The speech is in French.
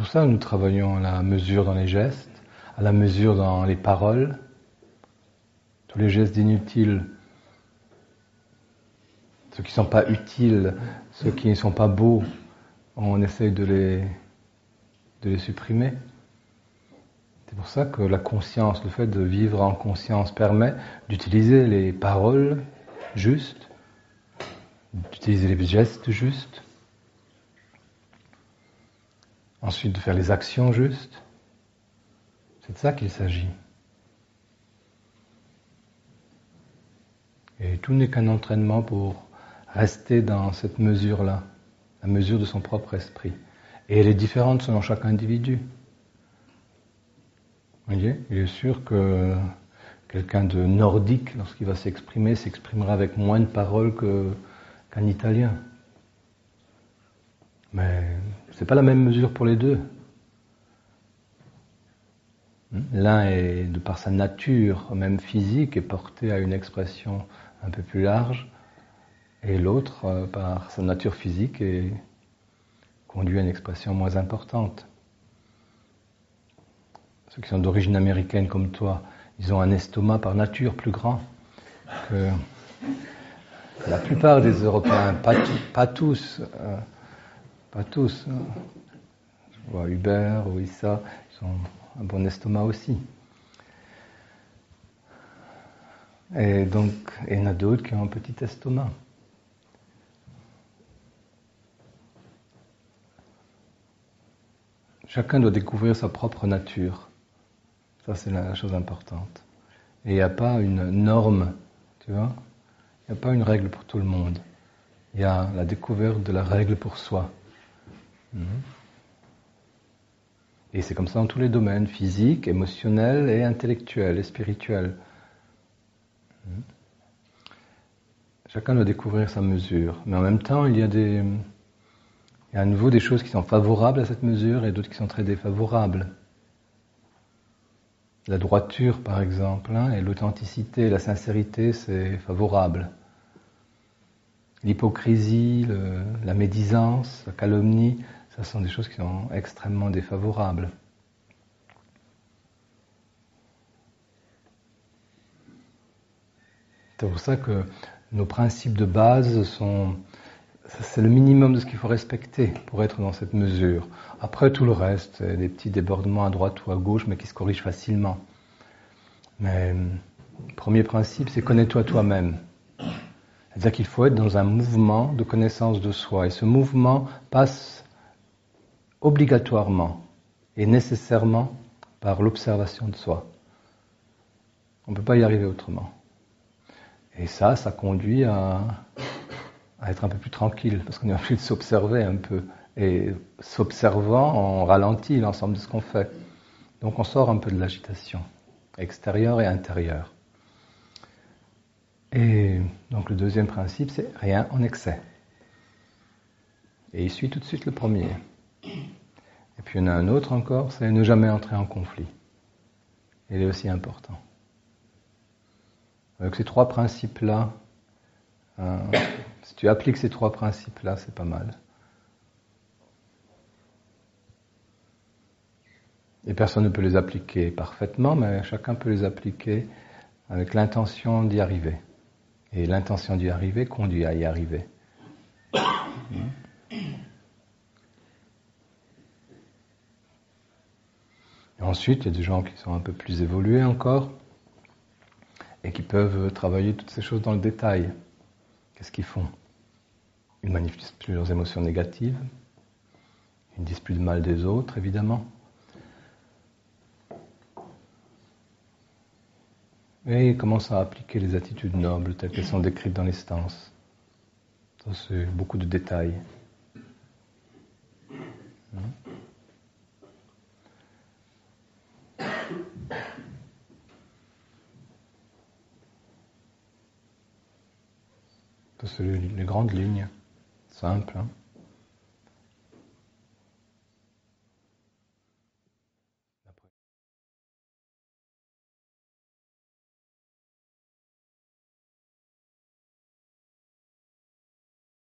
pour ça que nous travaillons à la mesure dans les gestes, à la mesure dans les paroles. Tous les gestes inutiles, ceux qui ne sont pas utiles, ceux qui ne sont pas beaux, on essaye de les supprimer. C'est pour ça que la conscience, le fait de vivre en conscience permet d'utiliser les paroles justes, d'utiliser les gestes justes, ensuite de faire les actions justes. C'est de ça qu'il s'agit. Et tout n'est qu'un entraînement pour rester dans cette mesure-là, la mesure de son propre esprit. Et elle est différente selon chaque individu. Vous voyez, il est sûr que quelqu'un de nordique, lorsqu'il va s'exprimer, s'exprimera avec moins de paroles qu'un Italien. Mais c'est pas la même mesure pour les deux. L'un est, de par sa nature, même physique, est porté à une expression un peu plus large, et l'autre, par sa nature physique, est conduit à une expression moins importante. Ceux qui sont d'origine américaine comme toi, ils ont un estomac par nature plus grand que la plupart des Européens, pas tous. Je vois Hubert ou Issa, ils ont un bon estomac aussi. Et donc, il y en a d'autres qui ont un petit estomac. Chacun doit découvrir sa propre nature. Ça, c'est la chose importante. Et il n'y a pas une norme, tu vois. Il n'y a pas une règle pour tout le monde. Il y a la découverte de la règle pour soi. Et c'est comme ça dans tous les domaines, physique, émotionnel et intellectuel et spirituel. Chacun doit découvrir sa mesure. Mais en même temps, il y a à nouveau des choses qui sont favorables à cette mesure et d'autres qui sont très défavorables. La droiture, par exemple, et l'authenticité, la sincérité, c'est favorable. L'hypocrisie, la médisance, la calomnie, ça sont des choses qui sont extrêmement défavorables. C'est pour ça que nos principes de base c'est le minimum de ce qu'il faut respecter pour être dans cette mesure. Après, tout le reste, c'est des petits débordements à droite ou à gauche, mais qui se corrigent facilement. Mais le premier principe, c'est connais-toi toi-même. C'est-à-dire qu'il faut être dans un mouvement de connaissance de soi. Et ce mouvement passe obligatoirement et nécessairement par l'observation de soi. On ne peut pas y arriver autrement. Et ça conduit à être un peu plus tranquille, parce qu'on est obligé de s'observer un peu. Et s'observant, on ralentit l'ensemble de ce qu'on fait. Donc on sort un peu de l'agitation, extérieure et intérieure. Et donc le deuxième principe, c'est rien en excès. Et il suit tout de suite le premier. Et puis il y en a un autre encore, c'est ne jamais entrer en conflit. Il est aussi important. Avec ces trois principes-là, si tu appliques ces trois principes-là, c'est pas mal. Et personne ne peut les appliquer parfaitement, mais chacun peut les appliquer avec l'intention d'y arriver. Et l'intention d'y arriver conduit à y arriver. Et ensuite, il y a des gens qui sont un peu plus évolués encore et qui peuvent travailler toutes ces choses dans le détail. Qu'est-ce qu'ils font? Ils manifestent plus leurs émotions négatives, ils ne disent plus de mal des autres, évidemment. Et ils commencent à appliquer les attitudes nobles telles qu'elles sont décrites dans les stances. Ça, c'est beaucoup de détails. Ça, c'est les grandes lignes, simples.